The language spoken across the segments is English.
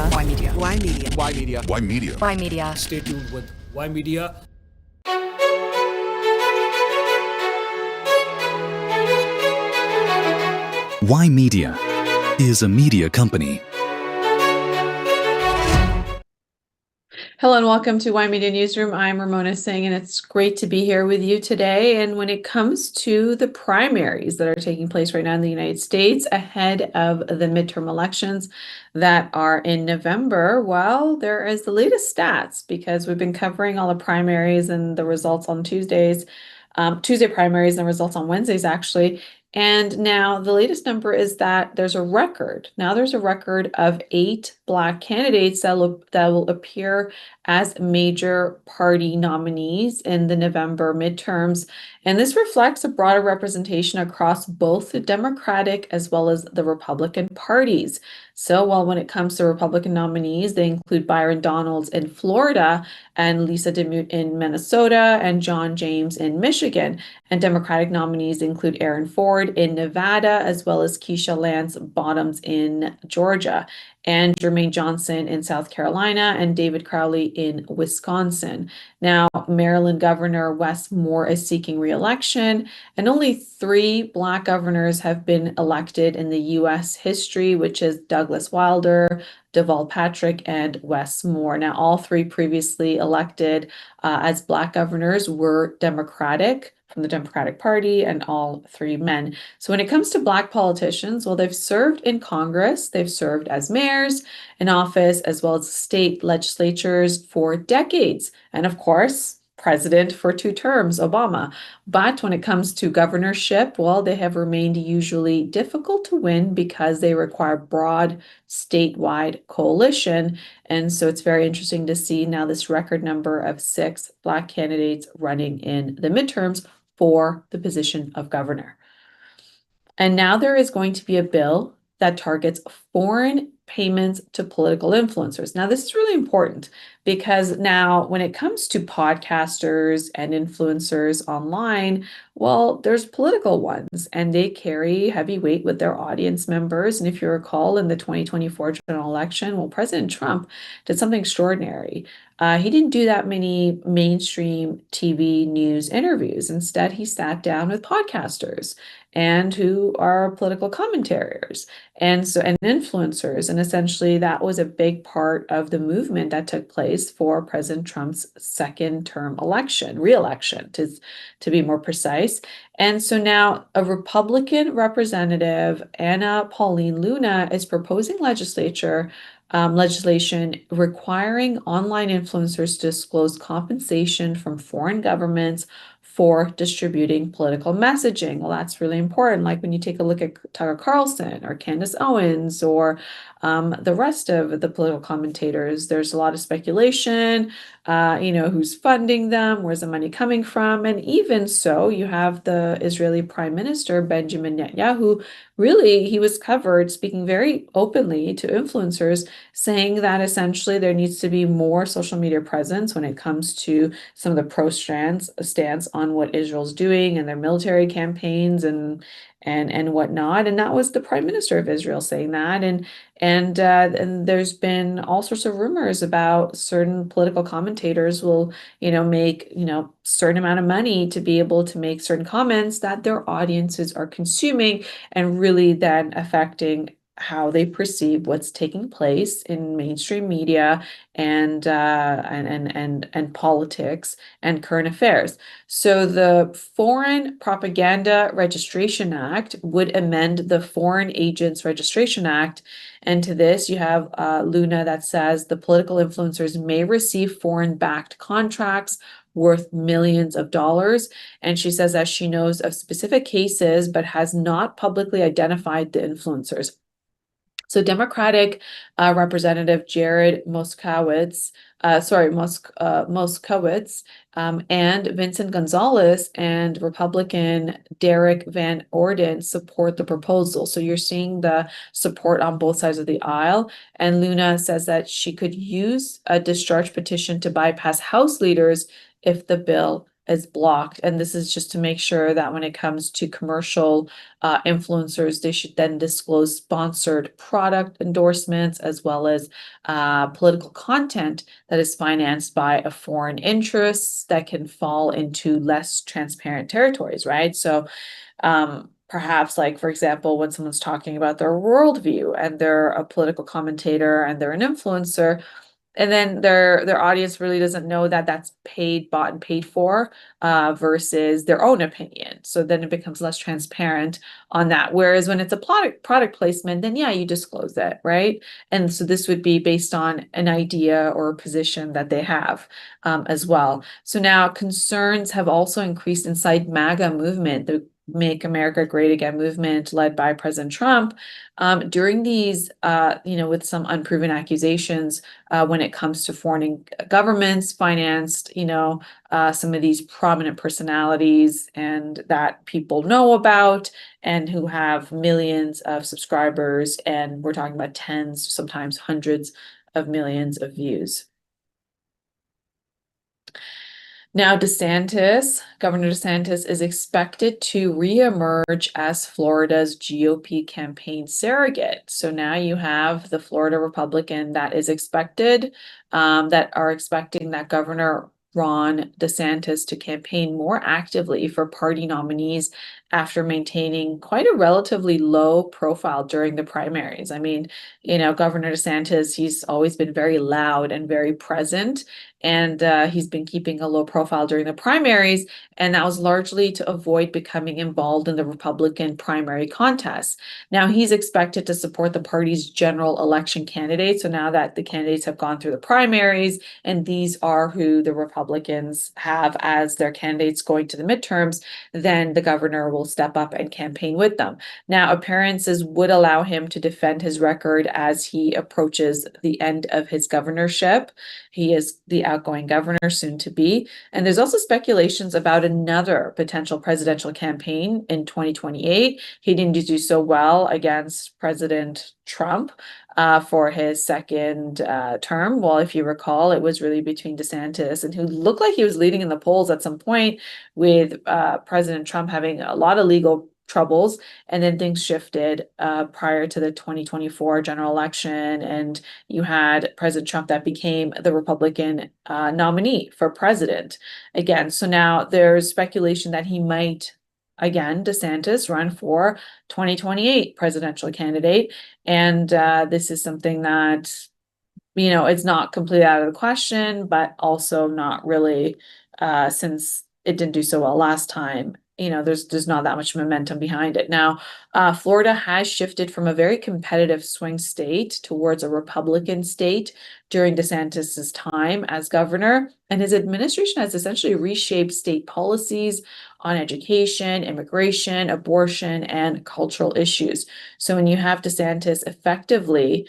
Ymedia. Ymedia. Ymedia. Ymedia. Ymedia. Ymedia. Stay tuned with Ymedia. Ymedia is a media company. Hello and welcome to Ymedia Newsroom. I'm Ramona Singh and it's great to be here with you today. And when it comes to the primaries that are taking place right now in the United States ahead of the midterm elections that are in November, well, there is the latest stats because we've been covering all the primaries and the results on Tuesday primaries and results on Wednesdays actually. And now the latest number is that there's a record. Now there's a record of 8 Black candidates that will appear as major party nominees in the November midterms. And this reflects a broader representation across both the Democratic as well as the Republican parties. So while when it comes to Republican nominees, they include Byron Donalds in Florida and Lisa DeMute in Minnesota and John James in Michigan. And Democratic nominees include Aaron Ford in Nevada, as well as Keisha Lance Bottoms in Georgia, and Jermaine Johnson in South Carolina, and David Crowley in Wisconsin. Now, Maryland Governor Wes Moore is seeking re-election, and only 3 Black governors have been elected in the U.S. history, which is Douglas Wilder, Deval Patrick, and Wes Moore. Now, all 3 previously elected as Black governors were Democratic, from the Democratic Party, and all 3 men. So when it comes to Black politicians, well, they've served in Congress, they've served as mayors in office, as well as state legislatures for decades. And of course, president for 2 terms, Obama. But when it comes to governorship, well, they have remained usually difficult to win because they require broad statewide coalition. And so it's very interesting to see now this record number of 6 Black candidates running in the midterms for the position of governor. And now there is going to be a bill that targets foreign payments to political influencers. Now, this is really important because now when it comes to podcasters and influencers online, well, there's political ones and they carry heavy weight with their audience members. And if you recall in the 2024 general election, well, President Trump did something extraordinary. He didn't do that many mainstream TV news interviews. Instead, he sat down with podcasters and who are political commentators and influencers. And essentially that was a big part of the movement that took place for President Trump's second term re-election to be more precise. And so now a Republican representative, Anna Pauline Luna, is proposing legislation requiring online influencers to disclose compensation from foreign governments for distributing political messaging. Well, that's really important. Like when you take a look at Tucker Carlson or Candace Owens or the rest of the political commentators, there's a lot of speculation, who's funding them, where's the money coming from? And even so, you have the Israeli Prime Minister, Benjamin Netanyahu, really, he was covered speaking very openly to influencers, saying that essentially there needs to be more social media presence when it comes to some of the stance on what Israel's doing and their military campaigns and whatnot. And that was the Prime Minister of Israel saying that. And there's been all sorts of rumors about certain political commentators will, make, certain amount of money to be able to make certain comments that their audiences are consuming and really then affecting how they perceive what's taking place in mainstream media and politics and current affairs. So the Foreign Propaganda Registration Act would amend the Foreign Agents Registration Act. And to this, you have Luna that says the political influencers may receive foreign-backed contracts worth millions of dollars. And she says that she knows of specific cases, but has not publicly identified the influencers. So Democratic Representative Jared Moskowitz, and Vincent Gonzalez and Republican Derek Van Orden support the proposal. So you're seeing the support on both sides of the aisle. And Luna says that she could use a discharge petition to bypass House leaders if the bill is blocked. And this is just to make sure that when it comes to commercial influencers, they should then disclose sponsored product endorsements as well as political content that is financed by a foreign interests that can fall into less transparent territories, right? So perhaps, like, for example, when someone's talking about their worldview and they're a political commentator and they're an influencer, and then their audience really doesn't know that that's bought and paid for versus their own opinion. So then it becomes less transparent on that. Whereas when it's a product placement, then yeah, you disclose it, right? And so this would be based on an idea or a position that they have as well. So now concerns have also increased inside MAGA movement, the Make America Great Again movement led by President Trump, during these, with some unproven accusations when it comes to foreign governments financed, some of these prominent personalities and that people know about and who have millions of subscribers. And we're talking about tens, sometimes hundreds of millions of views. Now, Governor DeSantis is expected to reemerge as Florida's GOP campaign surrogate. So now you have the Florida Republican that is expecting that Governor Ron DeSantis to campaign more actively for party nominees after maintaining quite a relatively low profile during the primaries. I mean, Governor DeSantis, he's always been very loud and very present, and he's been keeping a low profile during the primaries, and that was largely to avoid becoming involved in the Republican primary contest. Now he's expected to support the party's general election candidates. So now that the candidates have gone through the primaries, and these are who the Republicans have as their candidates going to the midterms, then the governor will step up and campaign with them. Now, appearances would allow him to defend his record as he approaches the end of his governorship. He is the outgoing governor, soon to be. And there's also speculations about another potential presidential campaign in 2028. He didn't do so well against President Trump for his second term. Well, if you recall, it was really between DeSantis and who looked like he was leading in the polls at some point, with President Trump having a lot of legal troubles, and then things shifted prior to the 2024 general election, and you had President Trump that became the Republican nominee for president again. So now there's speculation that he might, again, DeSantis, run for 2028 presidential candidate, and this is something that it's not completely out of the question, but also not really, since it didn't do so well last time. There's not that much momentum behind it. Now, Florida has shifted from a very competitive swing state towards a Republican state during DeSantis's time as governor, and his administration has essentially reshaped state policies on education, immigration, abortion, and cultural issues. So when you have DeSantis effectively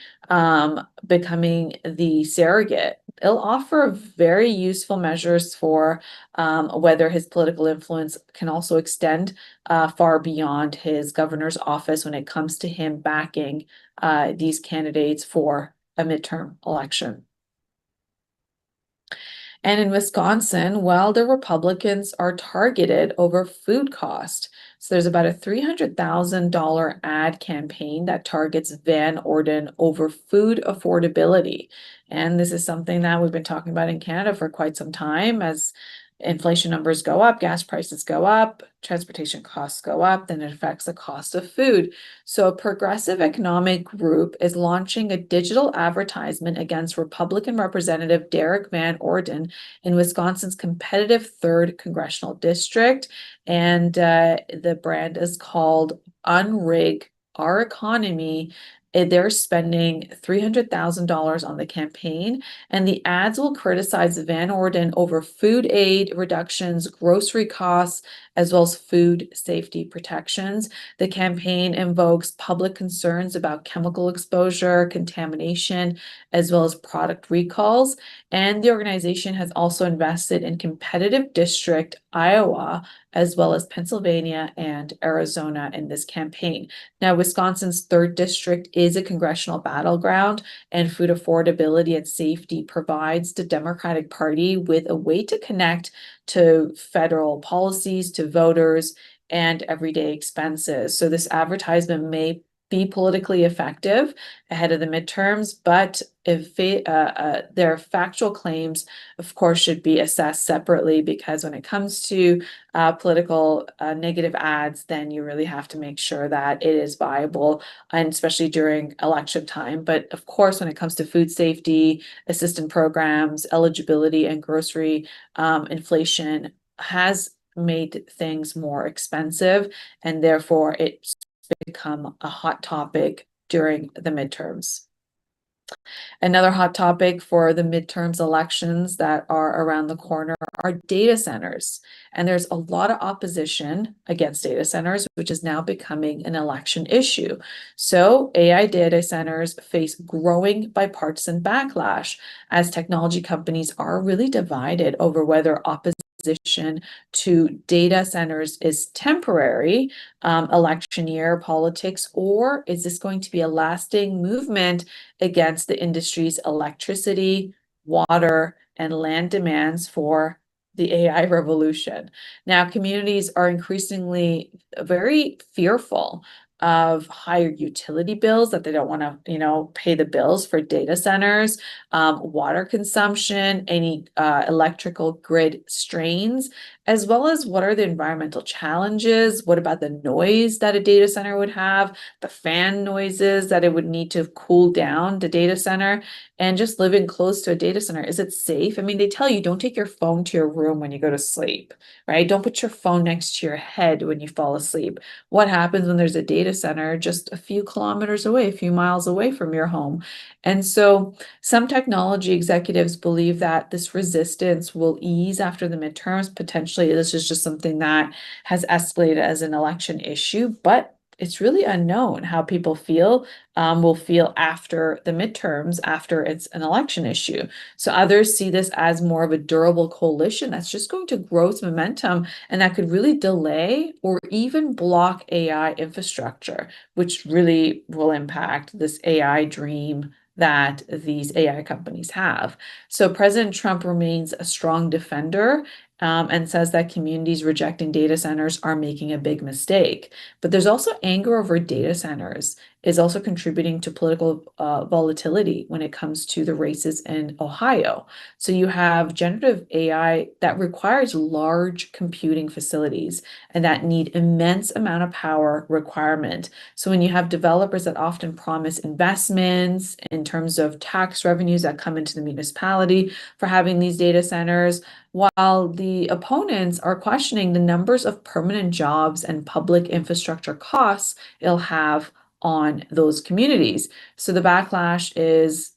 becoming the surrogate, it'll offer very useful measures for whether his political influence can also extend far beyond his governor's office when it comes to him backing these candidates for a midterm election. And in Wisconsin, well, the Republicans are targeted over food cost. So there's about a $300,000 ad campaign that targets Van Orden over food affordability. And this is something that we've been talking about in Canada for quite some time. As inflation numbers go up, gas prices go up, transportation costs go up, then it affects the cost of food. So a progressive economic group is launching a digital advertisement against Republican Representative Derek Van Orden in Wisconsin's competitive 3rd congressional district. And the brand is called Unrig Our Economy. They're spending $300,000 on the campaign, and the ads will criticize Van Orden over food aid reductions, grocery costs, as well as food safety protections. The campaign invokes public concerns about chemical exposure, contamination, as well as product recalls. And the organization has also invested in competitive district Iowa, as well as Pennsylvania and Arizona in this campaign. Now, Wisconsin's 3rd district is a congressional battleground, and food affordability and safety provides the Democratic Party with a way to connect to federal policies, to voters, and everyday expenses. So this advertisement may be politically effective ahead of the midterms, but if their factual claims, of course, should be assessed separately, because when it comes to political negative ads, then you really have to make sure that it is viable, and especially during election time. But of course, when it comes to food safety, assistance programs, eligibility, and grocery inflation has made things more expensive, and therefore it's become a hot topic during the midterms. Another hot topic for the midterms elections that are around the corner are data centers. And there's a lot of opposition against data centers, which is now becoming an election issue. So AI data centers face growing bipartisan backlash as technology companies are really divided over whether opposition to data centers is temporary, election year politics, or is this going to be a lasting movement against the industry's electricity, water, and land demands for the AI revolution? Now, communities are increasingly very fearful of higher utility bills, that they don't want to, pay the bills for data centers, water consumption, any electrical grid strains, as well as what are the environmental challenges? What about the noise that a data center would have, the fan noises that it would need to cool down the data center, and just living close to a data center? Is it safe? I mean, they tell you don't take your phone to your room when you go to sleep, right? Don't put your phone next to your head when you fall asleep. What happens when there's a data center just a few kilometers away, a few miles away from your home? And so some technology executives believe that this resistance will ease after the midterms. Potentially, this is just something that has escalated as an election issue, but it's really unknown how people will feel after the midterms, after it's an election issue. So others see this as more of a durable coalition that's just going to grow its momentum, and that could really delay or even block AI infrastructure, which really will impact this AI dream that these AI companies have. So President Trump remains a strong defender, and says that communities rejecting data centers are making a big mistake. But there's also anger over data centers is also contributing to political volatility when it comes to the races in Ohio. So you have generative AI that requires large computing facilities and that need immense amount of power requirement. So when you have developers that often promise investments in terms of tax revenues that come into the municipality for having these data centers, while the opponents are questioning the numbers of permanent jobs and public infrastructure costs it'll have on those communities. So the backlash is,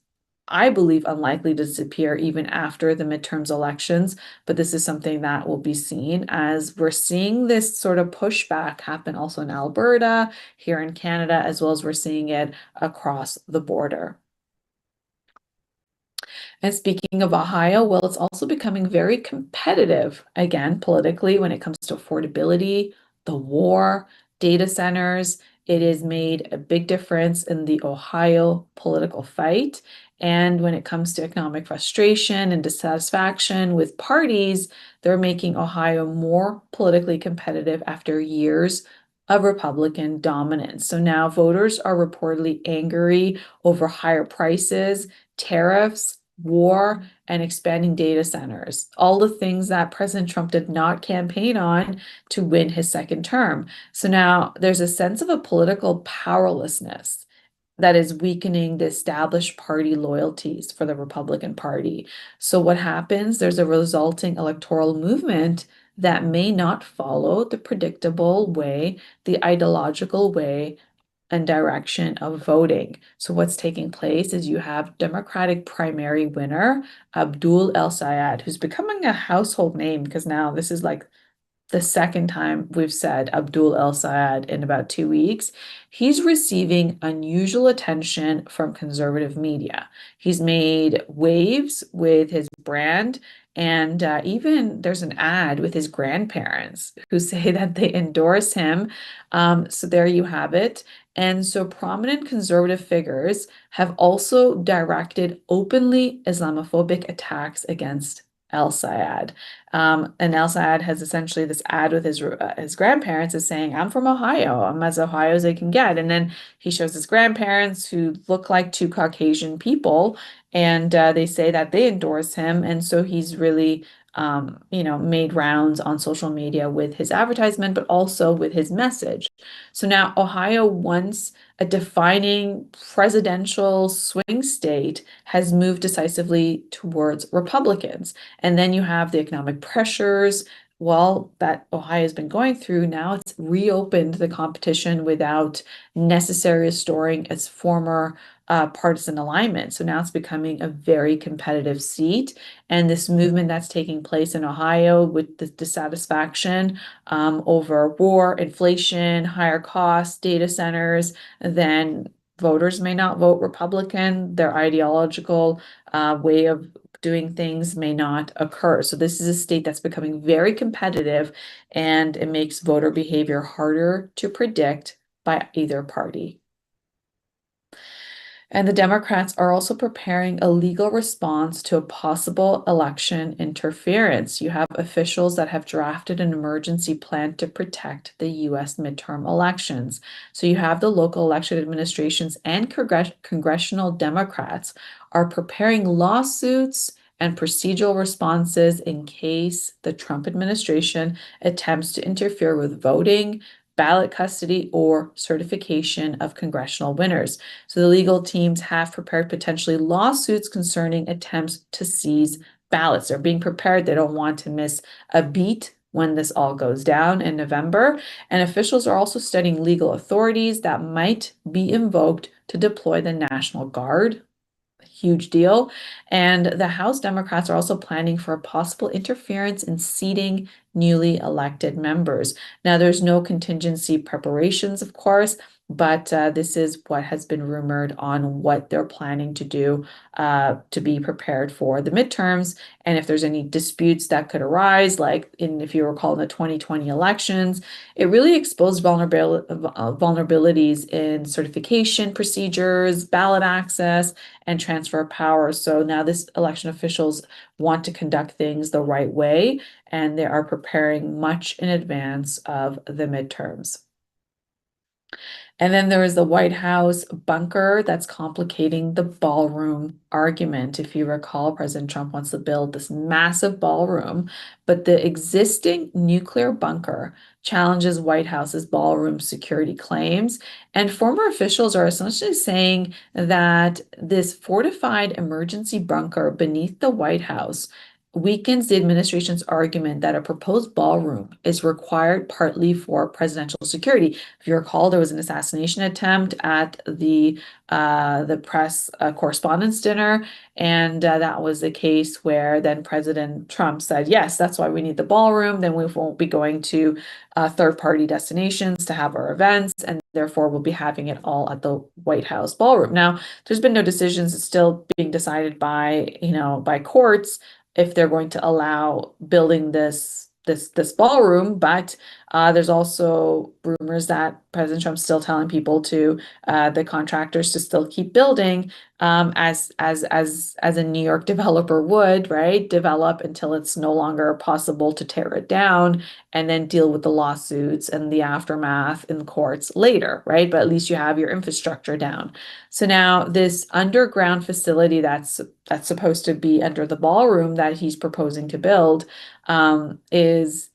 I believe, unlikely to disappear even after the midterms elections, but this is something that will be seen, as we're seeing this sort of pushback happen also in Alberta, here in Canada, as well as we're seeing it across the border. And speaking of Ohio, well, it's also becoming very competitive again politically when it comes to affordability, the war, data centers. It has made a big difference in the Ohio political fight. And when it comes to economic frustration and dissatisfaction with parties, they're making Ohio more politically competitive after years of Republican dominance. So now voters are reportedly angry over higher prices, tariffs, war, and expanding data centers, all the things that President Trump did not campaign on to win his second term. So now there's a sense of a political powerlessness that is weakening the established party loyalties for the Republican Party. So what happens? There's a resulting electoral movement that may not follow the predictable way, the ideological way and direction of voting. So what's taking place is you have Democratic primary winner Abdul El Sayed, who's becoming a household name, because now this is like the second time we've said Abdul El Sayed in about 2 weeks. He's receiving unusual attention from conservative media. He's made waves with his brand, and even there's an ad with his grandparents who say that they endorse him. So there you have it. And so prominent conservative figures have also directed openly Islamophobic attacks against Elsa ad. And Elsa ad has essentially this ad with his grandparents is saying, I'm from Ohio. I'm as Ohio as they can get. And then he shows his grandparents who look like two Caucasian people, and they say that they endorse him. And so he's really made rounds on social media with his advertisement, but also with his message. So now Ohio, once a defining presidential swing state, has moved decisively towards Republicans. And then you have the economic pressures, well, that Ohio has been going through. Now it's reopened the competition without necessarily restoring its former partisan alignment. So now it's becoming a very competitive seat. And this movement that's taking place in Ohio with the dissatisfaction over war, inflation, higher costs, data centers, then voters may not vote Republican. Their ideological way of doing things may not occur. So this is a state that's becoming very competitive, and it makes voter behavior harder to predict by either party. And the Democrats are also preparing a legal response to a possible election interference. You have officials that have drafted an emergency plan to protect the US midterm elections. So you have the local election administrations and congressional Democrats are preparing lawsuits and procedural responses in case the Trump administration attempts to interfere with voting, ballot custody, or certification of congressional winners. So the legal teams have prepared potentially lawsuits concerning attempts to seize ballots. They're being prepared. They don't want to miss a beat when this all goes down in November. And officials are also studying legal authorities that might be invoked to deploy the National Guard. Huge deal. And the House Democrats are also planning for a possible interference in seating newly elected members. Now, there's no contingency preparations, of course, but this is what has been rumored on what they're planning to do to be prepared for the midterms. And if there's any disputes that could arise, like if you recall in the 2020 elections, it really exposed vulnerabilities in certification procedures, ballot access, and transfer of power. So now this election officials want to conduct things the right way, and they are preparing much in advance of the midterms. And then there is the White House bunker that's complicating the ballroom argument. If you recall, President Trump wants to build this massive ballroom, but the existing nuclear bunker challenges White House's ballroom security claims. And former officials are essentially saying that this fortified emergency bunker beneath the White House weakens the administration's argument that a proposed ballroom is required partly for presidential security. If you recall, there was an assassination attempt at the press correspondence dinner, and that was the case where then President Trump said, yes, that's why we need the ballroom. Then we won't be going to third-party destinations to have our events, and therefore we'll be having it all at the White House ballroom. Now, there's been no decisions. It's still being decided by courts if they're going to allow building this ballroom, but there's also rumors that President Trump's still telling people to the contractors to still keep building as a New York developer would, right? Develop until it's no longer possible to tear it down, and then deal with the lawsuits and the aftermath in the courts later, right? But at least you have your infrastructure down. So now this underground facility that's supposed to be under the ballroom that he's proposing to build is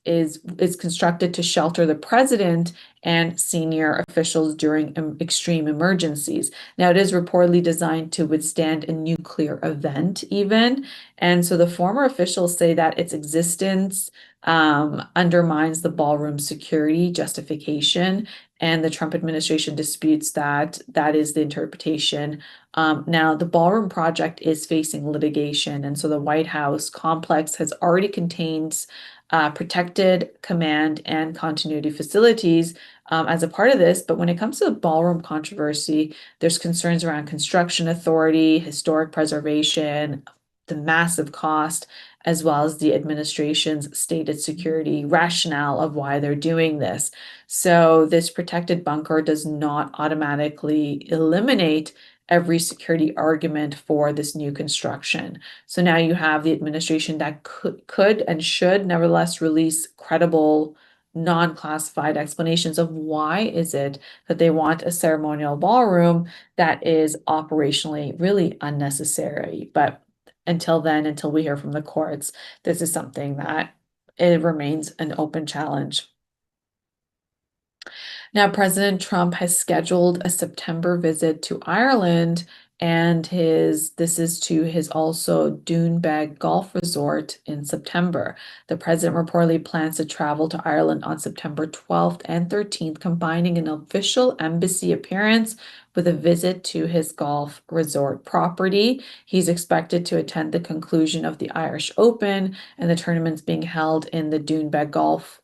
constructed to shelter the president and senior officials during extreme emergencies. Now, it is reportedly designed to withstand a nuclear event even. And so the former officials say that its existence undermines the ballroom security justification, and the Trump administration disputes that is the interpretation. Now, the ballroom project is facing litigation, and so the White House complex has already contained protected command and continuity facilities as a part of this. But when it comes to the ballroom controversy, there's concerns around construction authority, historic preservation, the massive cost, as well as the administration's stated security rationale of why they're doing this. So this protected bunker does not automatically eliminate every security argument for this new construction. So now you have the administration that could and should nevertheless release credible, non-classified explanations of why is it that they want a ceremonial ballroom that is operationally really unnecessary. But until then, until we hear from the courts, this is something that it remains an open challenge. Now, President Trump has scheduled a September visit to Ireland, and this is to his also Doonbeg Golf Resort in September. The president reportedly plans to travel to Ireland on September 12th and 13th, combining an official embassy appearance with a visit to his golf resort property. He's expected to attend the conclusion of the Irish Open and the tournaments being held in the Doonbeg Golf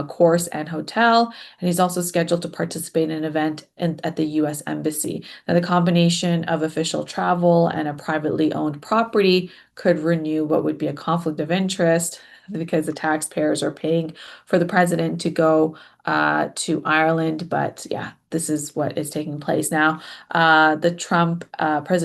course and hotel. And he's also scheduled to participate in an event at the U.S. Embassy. Now, the combination of official travel and a privately owned property could renew what would be a conflict of interest because the taxpayers are paying for the president to go to Ireland. But yeah, this is what is taking place now. President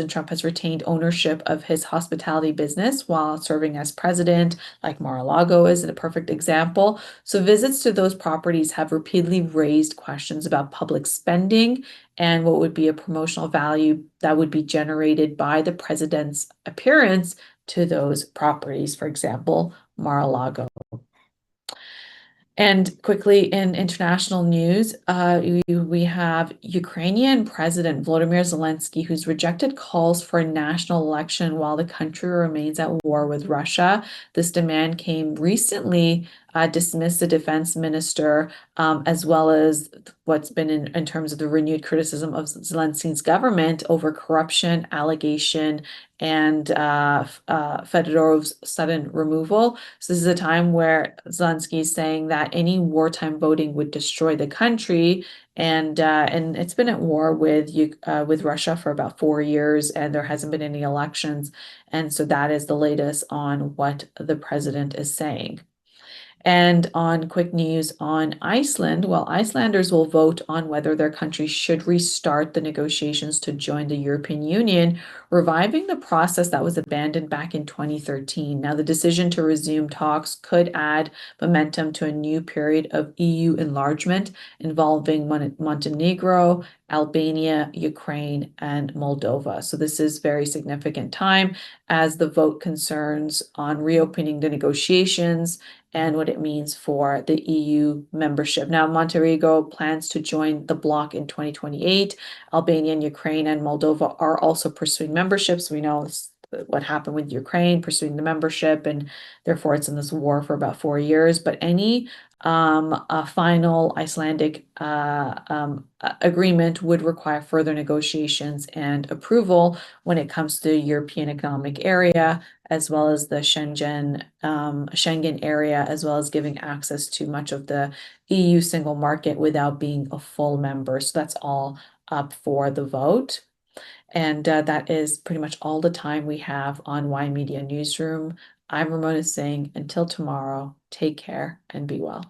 Trump has retained ownership of his hospitality business while serving as president, like Mar-a-Lago is a perfect example. So visits to those properties have repeatedly raised questions about public spending and what would be a promotional value that would be generated by the president's appearance to those properties, for example, Mar-a-Lago. And quickly in international news, we have Ukrainian President Volodymyr Zelensky, who's rejected calls for a national election while the country remains at war with Russia. This demand came recently dismissed the defense minister, as well as what's been in terms of the renewed criticism of Zelensky's government over corruption, allegation, and Fedorov's sudden removal. So this is a time where Zelensky is saying that any wartime voting would destroy the country, and it's been at war with Russia for about 4 years, and there hasn't been any elections, and so that is the latest on what the president is saying. And on quick news on Iceland, well, Icelanders will vote on whether their country should restart the negotiations to join the European Union, reviving the process that was abandoned back in 2013. Now, the decision to resume talks could add momentum to a new period of EU enlargement involving Montenegro, Albania, Ukraine, and Moldova. So this is very significant time as the vote concerns on reopening the negotiations and what it means for the EU membership. Now, Montenegro plans to join the bloc in 2028. Albania and Ukraine and Moldova are also pursuing memberships. We know what happened with Ukraine pursuing the membership, and therefore it's in this war for about 4 years. But any final Icelandic agreement would require further negotiations and approval when it comes to the European Economic Area, as well as the Schengen area, as well as giving access to much of the EU single market without being a full member. So that's all up for the vote. And that is pretty much all the time we have on Ymedia Newsroom. I'm Ramona saying until tomorrow, take care and be well.